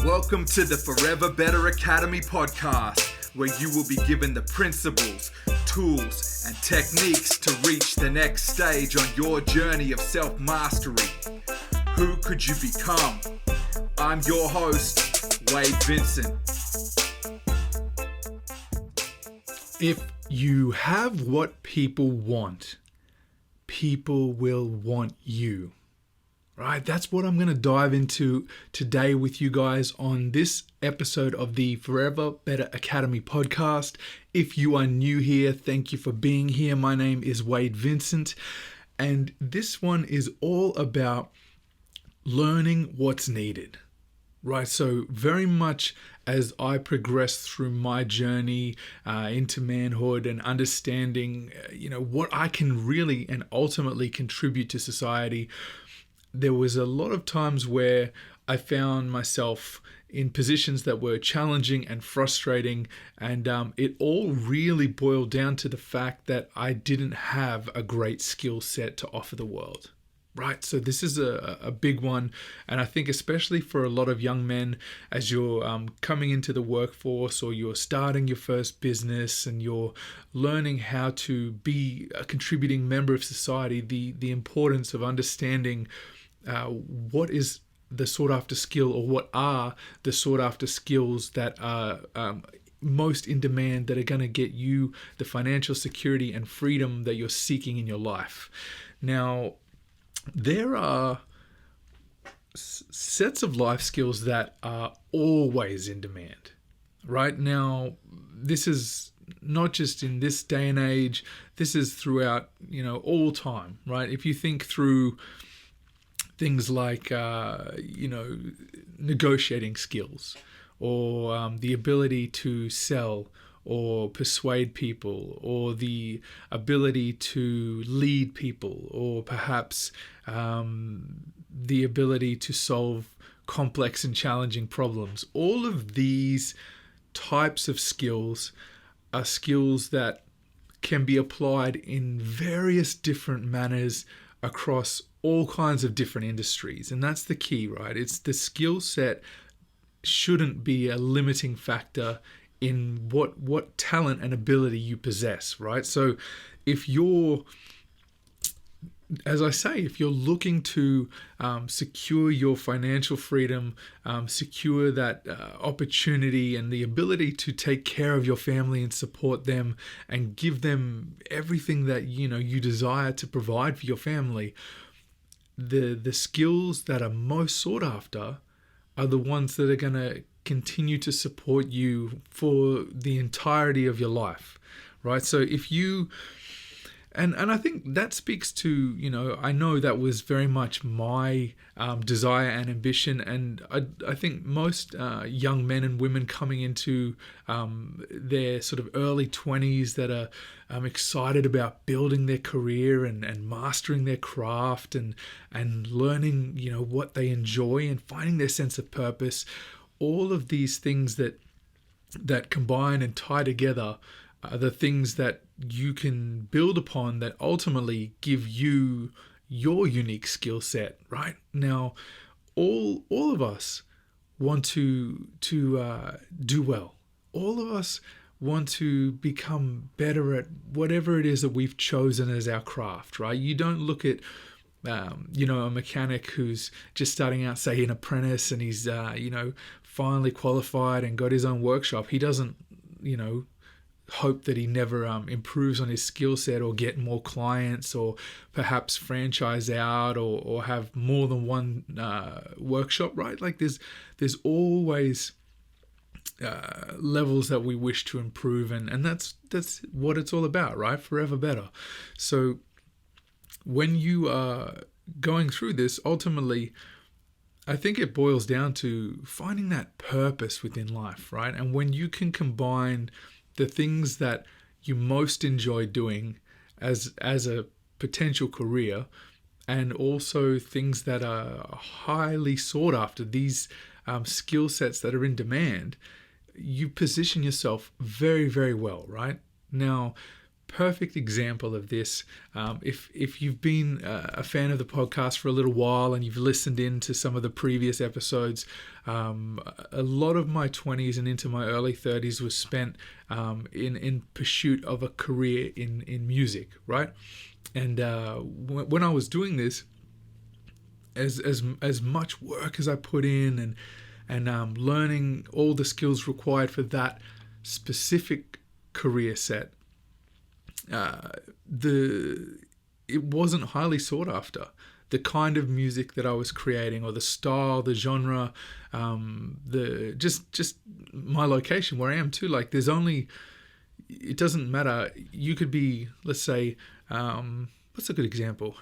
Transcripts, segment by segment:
Welcome to the Forever Better Academy podcast, where you will be given the principles, tools, and techniques to reach the next stage on your journey of self-mastery. Who could you become? I'm your host, Wade Vincent. If you have what people want, people will want you. Right, that's what I'm going to dive into today with you guys on this episode of the Forever Better Academy podcast. If you are new here, thank you for being here. My name is Wade Vincent, and this one is all about learning what's needed. Right, so very much as I progress through my journey into manhood and understanding, what I can really and ultimately contribute to society, there was a lot of times where I found myself in positions that were challenging and frustrating, and it all really boiled down to the fact that I didn't have a great skill set to offer the world. Right, so this is a big one, and I think especially for a lot of young men, as you're coming into the workforce or you're starting your first business and you're learning how to be a contributing member of society, the importance of understanding what is the sought after skill, or what are the sought after skills that are most in demand, that are going to get you the financial security and freedom that you're seeking in your life. Now, there are sets of life skills that are always in demand. Right now, this is not just in this day and age, this is throughout, all time, right? If you think through things like, negotiating skills, or the ability to sell or persuade people, or the ability to lead people, or perhaps the ability to solve complex and challenging problems. All of these types of skills are skills that can be applied in various different manners across all kinds of different industries. And that's the key, right? It's the skill set shouldn't be a limiting factor in what talent and ability you possess, right? So if you're, as I say, if you're looking to secure your financial freedom, secure that opportunity and the ability to take care of your family and support them and give them everything that you desire to provide for your family, the skills that are most sought after are the ones that are going to continue to support you for the entirety of your life, right? So if you, and I think that speaks to, I know that was very much my desire and ambition, and I think most young men and women coming into their sort of early 20s that are excited about building their career and mastering their craft and learning, what they enjoy and finding their sense of purpose. All of these things that combine and tie together are the things that you can build upon that ultimately give you your unique skill set, right? Now, all of us want to do well. All of us want to become better at whatever it is that we've chosen as our craft, right? You don't look at a mechanic who's just starting out, say, an apprentice, and he's, finally qualified and got his own workshop. He doesn't, hope that he never improves on his skill set or get more clients, or perhaps franchise out or have more than one workshop, right? Like there's always levels that we wish to improve, and that's what it's all about, right? Forever better. So when you are going through this, ultimately, I think it boils down to finding that purpose within life, right? And when you can combine the things that you most enjoy doing as a potential career, and also things that are highly sought after, these skill sets that are in demand, you position yourself very, very well, right? Now, perfect example of this. If you've been a fan of the podcast for a little while and you've listened in to some of the previous episodes, a lot of my 20s and into my early 30s was spent in pursuit of a career in music, right? And when I was doing this, as much work as I put in and learning all the skills required for that specific career set, it wasn't highly sought after. The kind of music that I was creating, or the style, the genre, the just my location where I am too. Like, it doesn't matter. You could be, let's say, what's a good example?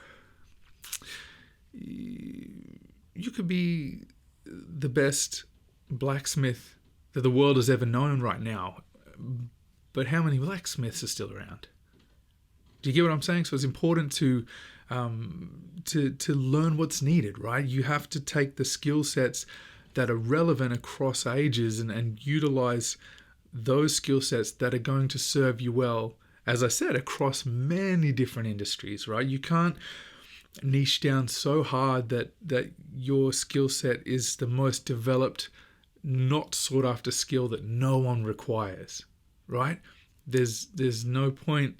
You could be the best blacksmith that the world has ever known right now, but how many blacksmiths are still around? Do you get what I'm saying? So it's important to learn what's needed, right? You have to take the skill sets that are relevant across ages and utilize those skill sets that are going to serve you well, as I said, across many different industries, right? You can't niche down so hard that your skill set is the most developed, not sought after skill that no one requires, right? There's no point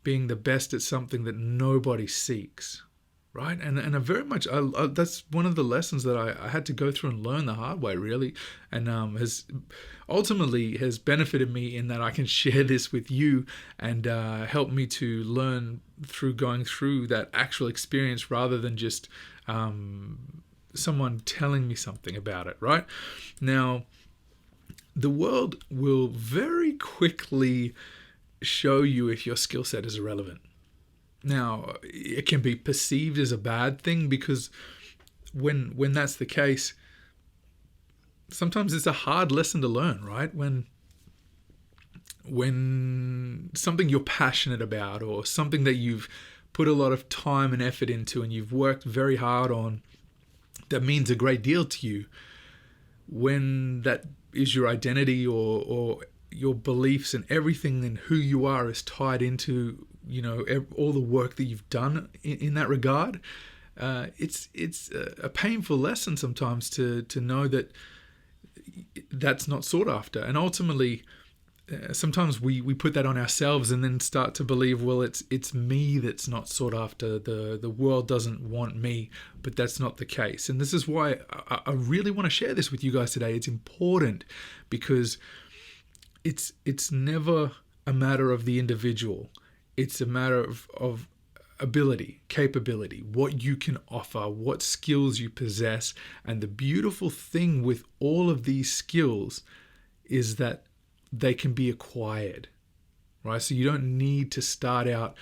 being the best at something that nobody seeks, right? And I very much, that's one of the lessons that I had to go through and learn the hard way, really, and has benefited me in that I can share this with you and help me to learn through going through that actual experience rather than just someone telling me something about it, right? Now, the world will very quickly show you if your skill set is irrelevant. Now, it can be perceived as a bad thing, because when that's the case, sometimes it's a hard lesson to learn, right? When something you're passionate about, or something that you've put a lot of time and effort into and you've worked very hard on, that means a great deal to you, when that is your identity, or your beliefs and everything and who you are is tied into, all the work that you've done in that regard, it's a painful lesson sometimes to know that that's not sought after. And ultimately, sometimes we put that on ourselves and then start to believe, well, it's me that's not sought after. The world doesn't want me, but that's not the case. And this is why I really want to share this with you guys today. It's important because it's never a matter of the individual. It's a matter of ability, capability, what you can offer, what skills you possess. And the beautiful thing with all of these skills is that they can be acquired, right? So you don't need to start out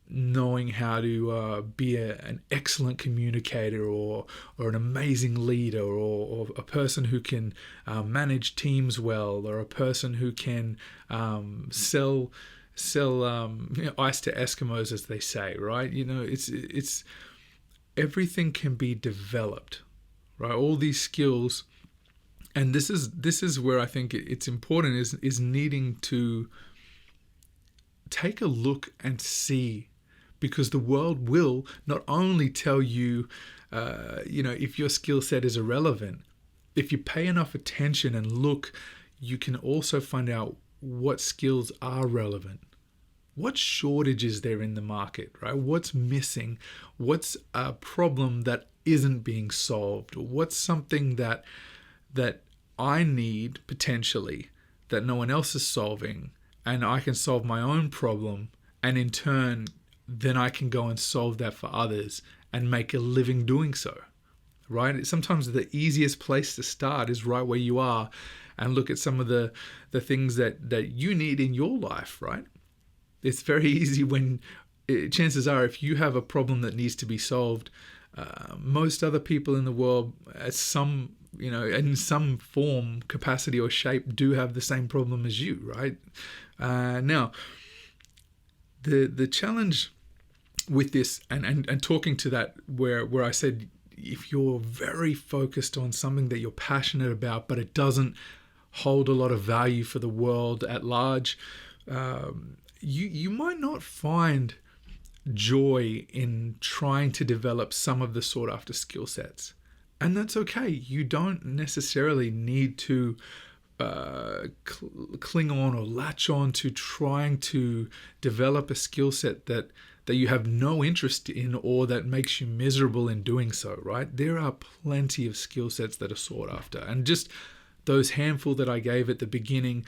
knowing how to be an excellent communicator or an amazing leader or a person who can manage teams well, or a person who can sell ice to Eskimos, as they say, right? It's everything can be developed, right? All these skills. And this is where I think it's important is needing to take a look and see, because the world will not only tell you, if your skill set is irrelevant. If you pay enough attention and look, you can also find out what skills are relevant. What shortage is there in the market, right? What's missing? What's a problem that isn't being solved? Or what's something that I need potentially that no one else is solving, and I can solve my own problem, and in turn then I can go and solve that for others and make a living doing so, right? Sometimes the easiest place to start is right where you are and look at some of the things that you need in your life, right? It's very easy when, chances are, if you have a problem that needs to be solved, most other people in the world at some, in some form, capacity or shape do have the same problem as you, right? Now, the challenge with this and talking to that where I said, if you're very focused on something that you're passionate about, but it doesn't hold a lot of value for the world at large, you might not find joy in trying to develop some of the sought after skill sets. And that's okay. You don't necessarily need to cling on or latch on to trying to develop a skill set that you have no interest in or that makes you miserable in doing so, right? There are plenty of skill sets that are sought after. And just those handful that I gave at the beginning,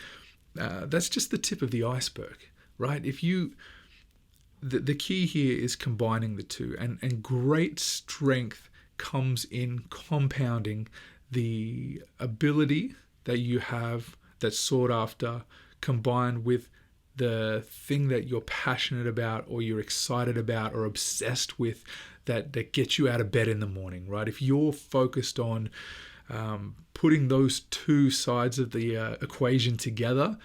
that's just the tip of the iceberg, right? The key here is combining the two, and great strength comes in compounding the ability that you have that's sought after, combined with the thing that you're passionate about or you're excited about or obsessed with that gets you out of bed in the morning, right? If you're focused on putting those two sides of the equation together,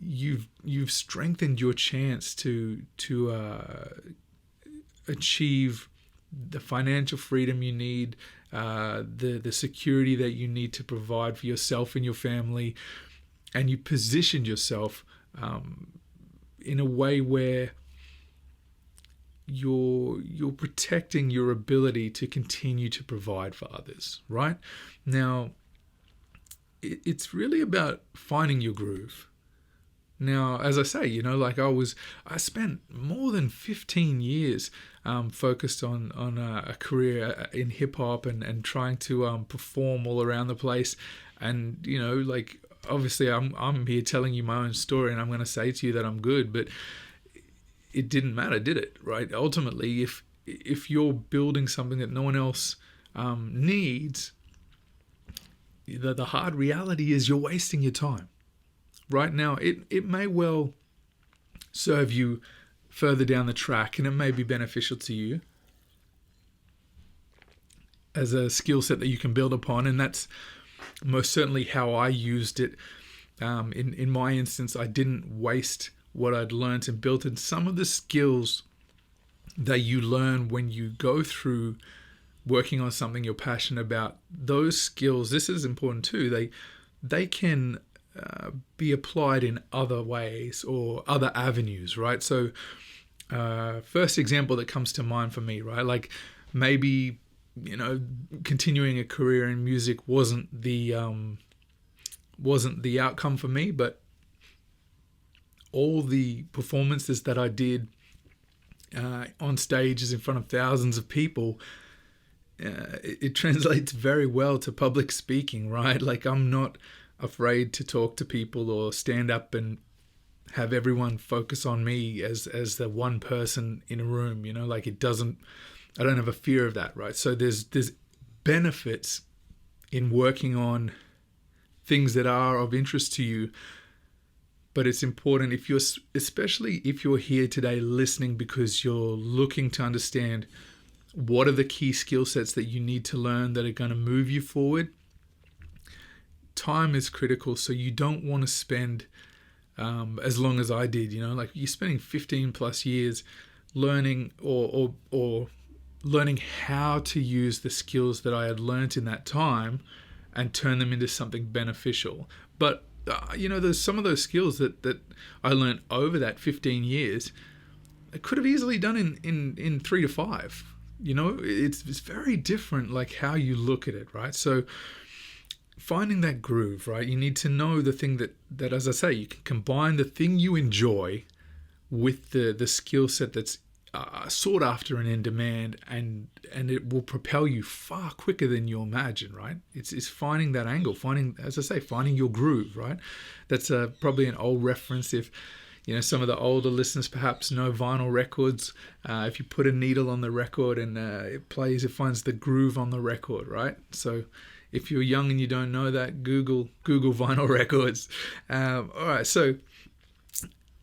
you've strengthened your chance to achieve the financial freedom you need, the security that you need to provide for yourself and your family, and you positioned yourself in a way where you're protecting your ability to continue to provide for others, right? Now, it's really about finding your groove. Now, as I say, I spent more than 15 years focused on a career in hip hop and trying to perform all around the place. And, obviously I'm here telling you my own story, and I'm going to say to you that I'm good, but it didn't matter, did it? Right? Ultimately, if you're building something that no one else needs, the hard reality is you're wasting your time. Right now, it may well serve you further down the track, and it may be beneficial to you as a skill set that you can build upon, and that's most certainly how I used it. In my instance, I didn't waste what I'd learned and built, and some of the skills that you learn when you go through working on something you're passionate about, those skills, this is important too, they can be applied in other ways or other avenues, right? So first example that comes to mind for me, right? Like maybe, continuing a career in music wasn't the outcome for me, but all the performances that I did on stages in front of thousands of people, it translates very well to public speaking, right? Like I'm not afraid to talk to people or stand up and have everyone focus on me as the one person in a room, I don't have a fear of that, right? So there's benefits in working on things that are of interest to you, but it's important especially if you're here today listening because you're looking to understand what are the key skill sets that you need to learn that are going to move you forward. Time is critical, so you don't want to spend as long as I did, you're spending 15 plus years learning or learning how to use the skills that I had learned in that time and turn them into something beneficial. But there's some of those skills that I learned over that 15 years I could have easily done in 3 to 5. It's very different, like how you look at it, right? So finding that groove, right? You need to know the thing that, as I say, you can combine the thing you enjoy with the skill set that's sought after and in demand, and it will propel you far quicker than you imagine, right? It's finding that angle, finding your groove, right? That's probably an old reference. If some of the older listeners perhaps know vinyl records. If you put a needle on the record and it plays, it finds the groove on the record, right? So if you're young and you don't know that, Google vinyl records. All right, so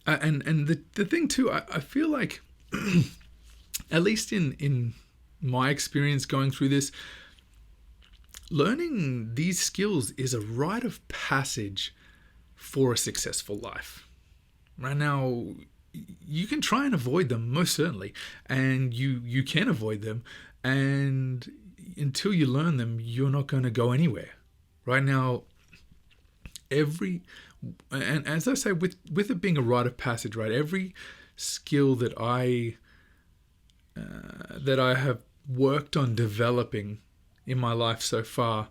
and the thing too, I feel like, at least in my experience going through this, learning these skills is a rite of passage for a successful life. Right now, you can try and avoid them, most certainly, and you can avoid them, and until you learn them, you're not going to go anywhere. Right now, And as I say, with it being a rite of passage, right? Every skill that I have worked on developing in my life so far,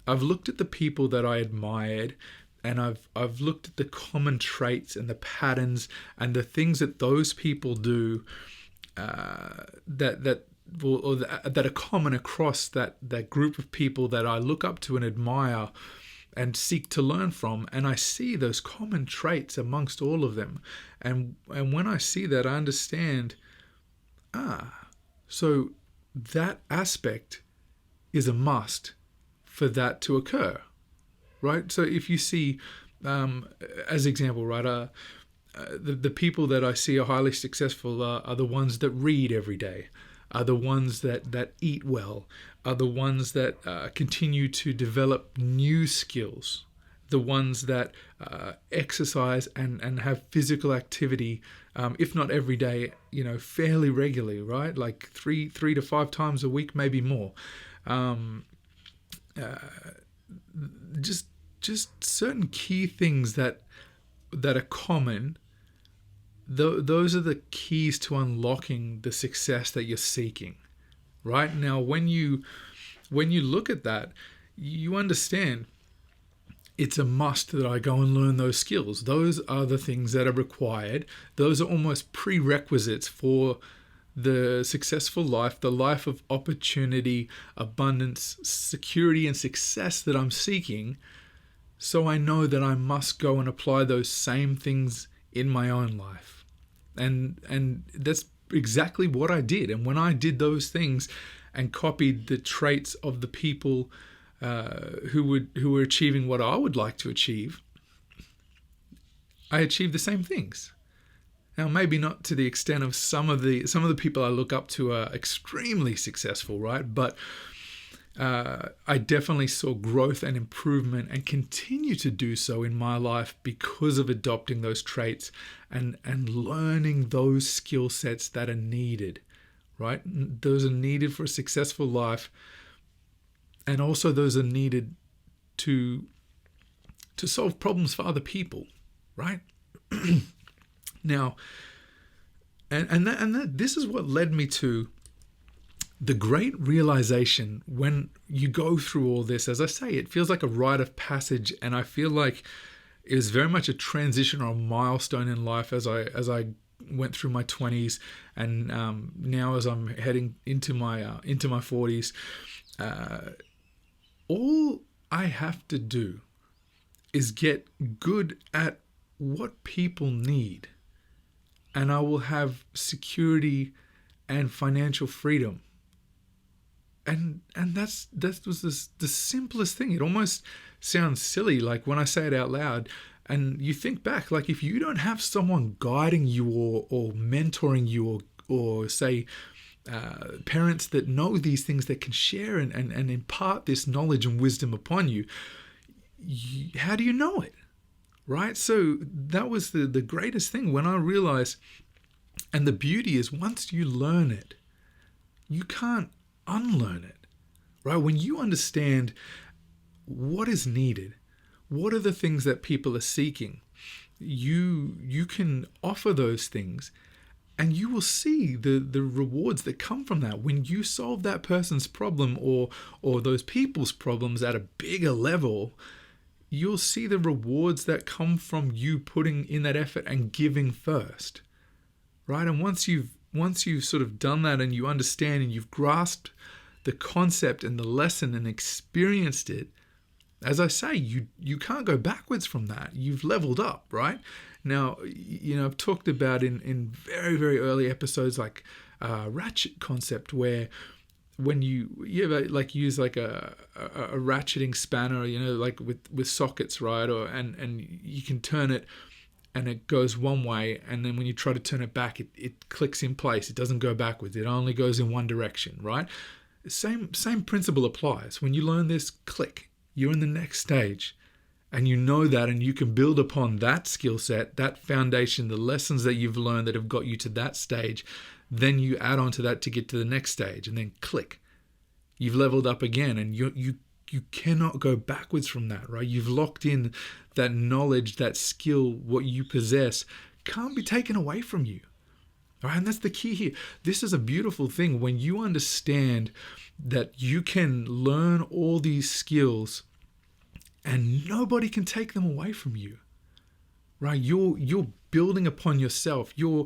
I've looked at the people that I admired, and I've looked at the common traits and the patterns and the things that those people do that are common across that group of people that I look up to and admire and seek to learn from. And I see those common traits amongst all of them, and when I see that, I understand, so that aspect is a must for that to occur, right? So if you see, as example, right, the people that I see are highly successful are the ones that read every day, are the ones that eat well, are the ones that continue to develop new skills, the ones that exercise and have physical activity, if not every day, fairly regularly, right? Like three to 5 times a week, maybe more. Just certain key things that are common. Those are the keys to unlocking the success that you're seeking, right? Now, when you look at that, you understand it's a must that I go and learn those skills. Those are the things that are required. Those are almost prerequisites for the successful life, the life of opportunity, abundance, security, and success that I'm seeking. So I know that I must go and apply those same things in my own life. And that's exactly what I did. And when I did those things and copied the traits of the people who were achieving what I would like to achieve, I achieved the same things. Now, maybe not to the extent of some of the people I look up to are extremely successful, right? But I definitely saw growth and improvement, and continue to do so in my life because of adopting those traits and learning those skill sets that are needed, right? Those are needed for a successful life, and also those are needed to solve problems for other people, right? Now, this is what led me to the great realization when you go through all this. As I say, it feels like a rite of passage, and I feel like it was very much a transition or a milestone in life as I went through my 20s, and now as I'm heading into my 40s. All I have to do is get good at what people need, and I will have security and financial freedom. And that was the simplest thing. It almost sounds silly, like when I say it out loud, and you think back, like if you don't have someone guiding you or mentoring you or say parents that know these things that can share and impart this knowledge and wisdom upon you, how do you know it? Right? So that was the greatest thing when I realized, and the beauty is once you learn it, you can't unlearn it, right? When you understand what is needed, what are the things that people are seeking, you can offer those things, and you will see the rewards that come from that. When you solve that person's problem or those people's problems at a bigger level, you'll see the rewards that come from you putting in that effort and giving first, right? And once you've sort of done that and you understand and you've grasped the concept and the lesson and experienced it, as I say, you can't go backwards from that. You've leveled up, right? Now, I've talked about in very, very early episodes like ratchet concept, where when you ever like use like a ratcheting spanner, like with sockets, right? And you can turn it and it goes one way, and then when you try to turn it back, it clicks in place. It doesn't go backwards. It only goes in one direction, right? Same principle applies. When you learn this, click, you're in the next stage, and you know that, and you can build upon that skill set, that foundation, the lessons that you've learned that have got you to that stage. Then you add on to that to get to the next stage, and then click, you've leveled up again, and you you cannot go backwards from that, right? You've locked in that knowledge, that skill, what you possess can't be taken away from you. Right? And that's the key here. This is a beautiful thing when you understand that you can learn all these skills and nobody can take them away from you. Right? You're building upon yourself. You're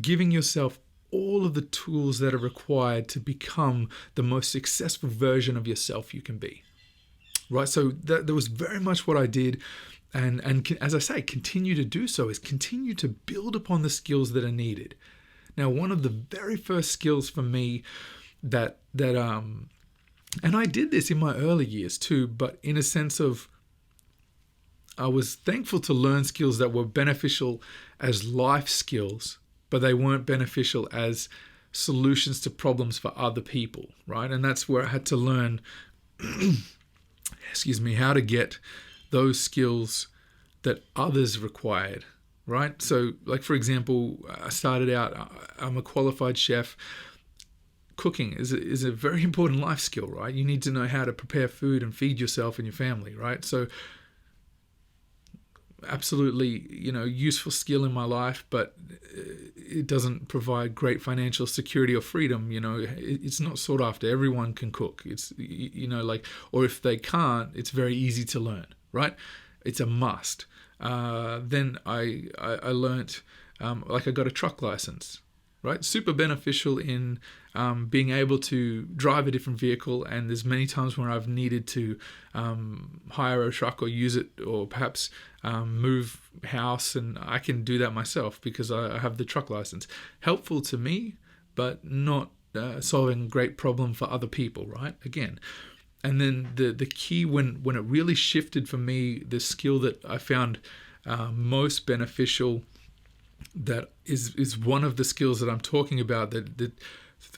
giving yourself all of the tools that are required to become the most successful version of yourself you can be. Right? So that was very much what I did. And as I say, continue to do so, is continue to build upon the skills that are needed. Now, one of the very first skills for me that and I did this in my early years too, but in a sense of, I was thankful to learn skills that were beneficial as life skills, but they weren't beneficial as solutions to problems for other people, right? And that's where I had to learn, how to get those skills that others required, right? So, like, for example, I started out, I'm a qualified chef. Cooking is a very important life skill, right? You need to know how to prepare food and feed yourself and your family, right? So, absolutely, useful skill in my life, but it doesn't provide great financial security or freedom. It's not sought after. Everyone can cook. It's, or if they can't, it's very easy to learn, right? It's a must. Then I learnt, I got a truck license, right? Super beneficial in being able to drive a different vehicle. And there's many times when I've needed to hire a truck or use it, or perhaps move house, and I can do that myself because I have the truck license. Helpful to me, but not solving a great problem for other people, right? Again. And then the key when it really shifted for me, the skill that I found most beneficial, that is one of the skills that I'm talking about, that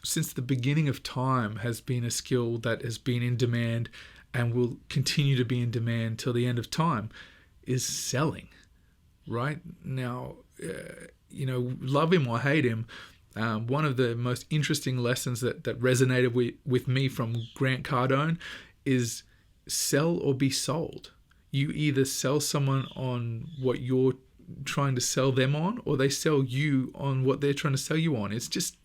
since the beginning of time has been a skill that has been in demand and will continue to be in demand till the end of time, is selling, right? Now, love him or hate him, one of the most interesting lessons that resonated with me from Grant Cardone is sell or be sold. You either sell someone on what you're trying to sell them on, or they sell you on what they're trying to sell you on. It's just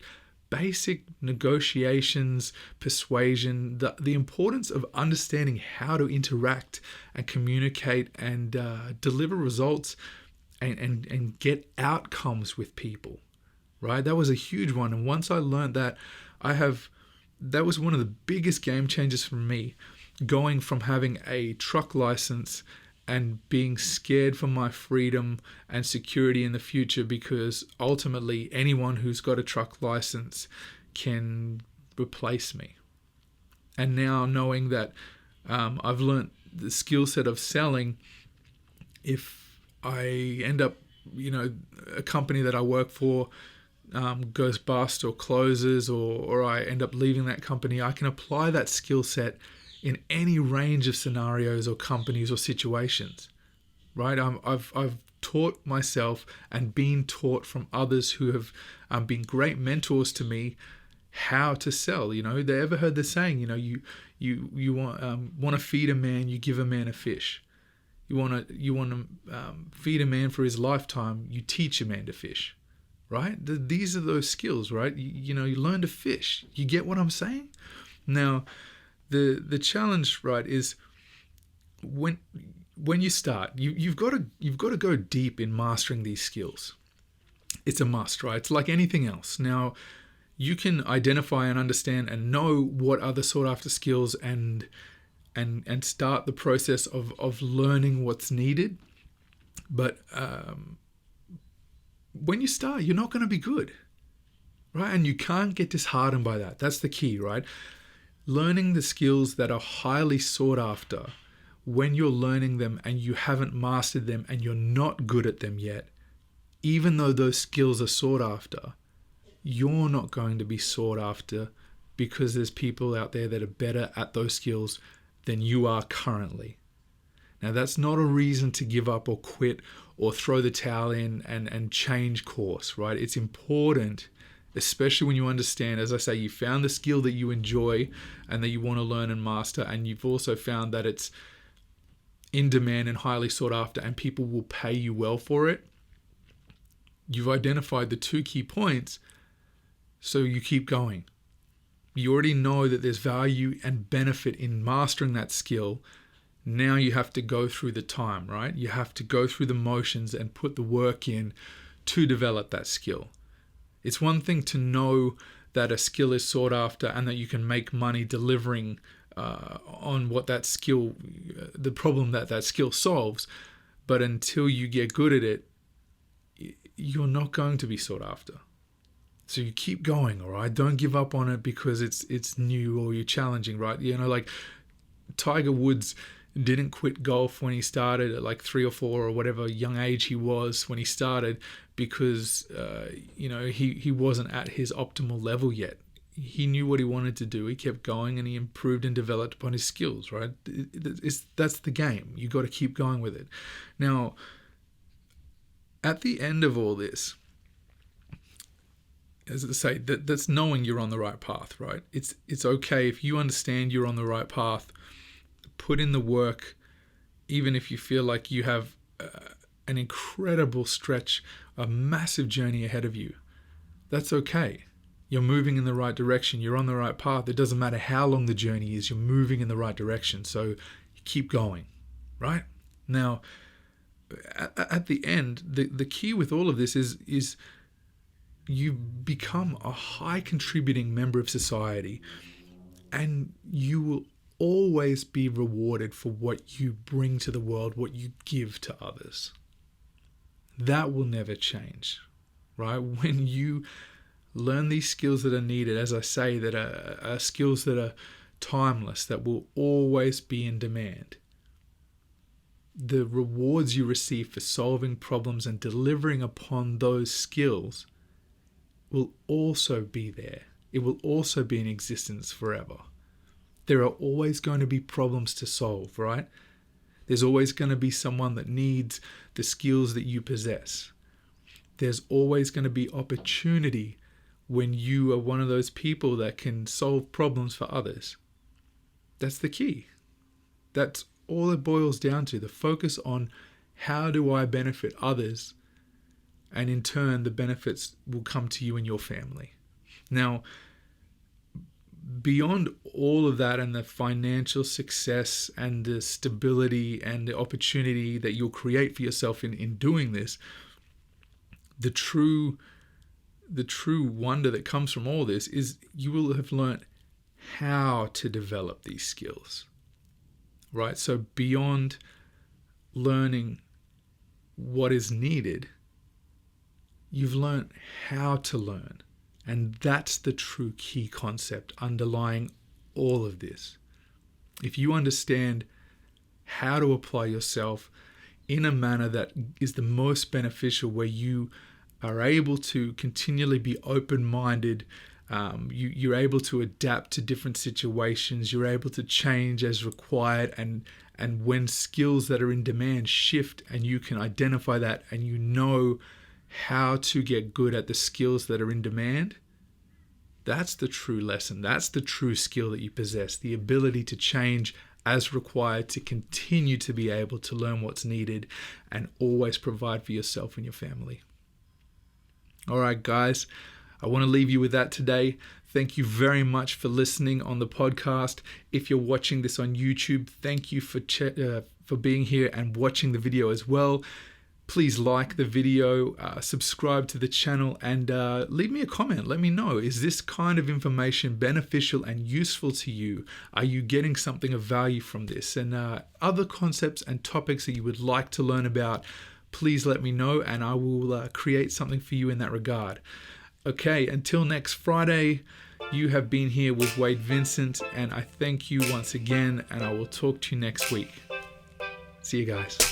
basic negotiations, persuasion, the importance of understanding how to interact and communicate and deliver results and get outcomes with people. Right? That was a huge one. And once I learned that, that was one of the biggest game changers for me, going from having a truck license and being scared for my freedom and security in the future, because ultimately anyone who's got a truck license can replace me. And now knowing that I've learned the skill set of selling, if I end up, a company that I work for goes bust or closes, or I end up leaving that company, I can apply that skill set in any range of scenarios or companies or situations, right? I've taught myself and been taught from others who have been great mentors to me how to sell. They ever heard the saying, you want to feed a man, you give a man a fish. You want to feed a man for his lifetime, you teach a man to fish. Right? These are those skills, right? You learn to fish. You get what I'm saying? Now, the challenge, right, is when you start, you've got to go deep in mastering these skills. It's a must, right? It's like anything else. Now, you can identify and understand and know what are the sought after skills and start the process of learning what's needed, but when you start, you're not going to be good, right? And you can't get disheartened by that. That's the key, right? Learning the skills that are highly sought after, when you're learning them and you haven't mastered them and you're not good at them yet, even though those skills are sought after, you're not going to be sought after because there's people out there that are better at those skills than you are currently. Now, that's not a reason to give up or quit or throw the towel in and change course, right? It's important especially when you understand, as I say, you found the skill that you enjoy and that you want to learn and master, and you've also found that it's in demand and highly sought after and people will pay you well for it. You've identified the two key points, so you keep going. You already know that there's value and benefit in mastering that skill. Now you have to go through the time, right? You have to go through the motions and put the work in to develop that skill. It's one thing to know that a skill is sought after and that you can make money delivering on what that skill, the problem that skill solves. But until you get good at it, you're not going to be sought after. So you keep going, all right? Don't give up on it because it's new or you're challenging, right? You know, like Tiger Woods didn't quit golf when he started at like 3 or 4 or whatever young age he was when he started because, he wasn't at his optimal level yet. He knew what he wanted to do. He kept going and he improved and developed upon his skills, right? That's the game. You got to keep going with it. Now, at the end of all this, as I say, that's knowing you're on the right path, right? It's okay if you understand you're on the right path. Put in the work, even if you feel like you have an incredible stretch, a massive journey ahead of you. That's okay. You're moving in the right direction. You're on the right path. It doesn't matter how long the journey is. You're moving in the right direction. So keep going, right? Now, at the end, the key with all of this is you become a high contributing member of society, and you will always be rewarded for what you bring to the world, what you give to others. That will never change, right? When you learn these skills that are needed, as I say, that are skills that are timeless, that will always be in demand, the rewards you receive for solving problems and delivering upon those skills will also be there. It will also be in existence forever. There are always going to be problems to solve, right? There's always going to be someone that needs the skills that you possess. There's always going to be opportunity when you are one of those people that can solve problems for others. That's the key. That's all it boils down to, the focus on how do I benefit others, and in turn the benefits will come to you and your family. Now, beyond all of that and the financial success and the stability and the opportunity that you'll create for yourself in doing this, the true wonder that comes from all this is you will have learned how to develop these skills, right? So beyond learning what is needed, you've learned how to learn. And that's the true key concept underlying all of this. If you understand how to apply yourself in a manner that is the most beneficial, where you are able to continually be open-minded, you're able to adapt to different situations, you're able to change as required, and when skills that are in demand shift, and you can identify that and you know how to get good at the skills that are in demand, that's the true lesson. That's the true skill that you possess, the ability to change as required, to continue to be able to learn what's needed and always provide for yourself and your family. All right, guys, I want to leave you with that today. Thank you very much for listening on the podcast. If you're watching this on YouTube, thank you for being here and watching the video as well. Please like the video, subscribe to the channel, and leave me a comment. Let me know, is this kind of information beneficial and useful to you? Are you getting something of value from this? And other concepts and topics that you would like to learn about, please let me know, and I will create something for you in that regard. Okay, until next Friday, you have been here with Wade Vincent, and I thank you once again, and I will talk to you next week. See you guys.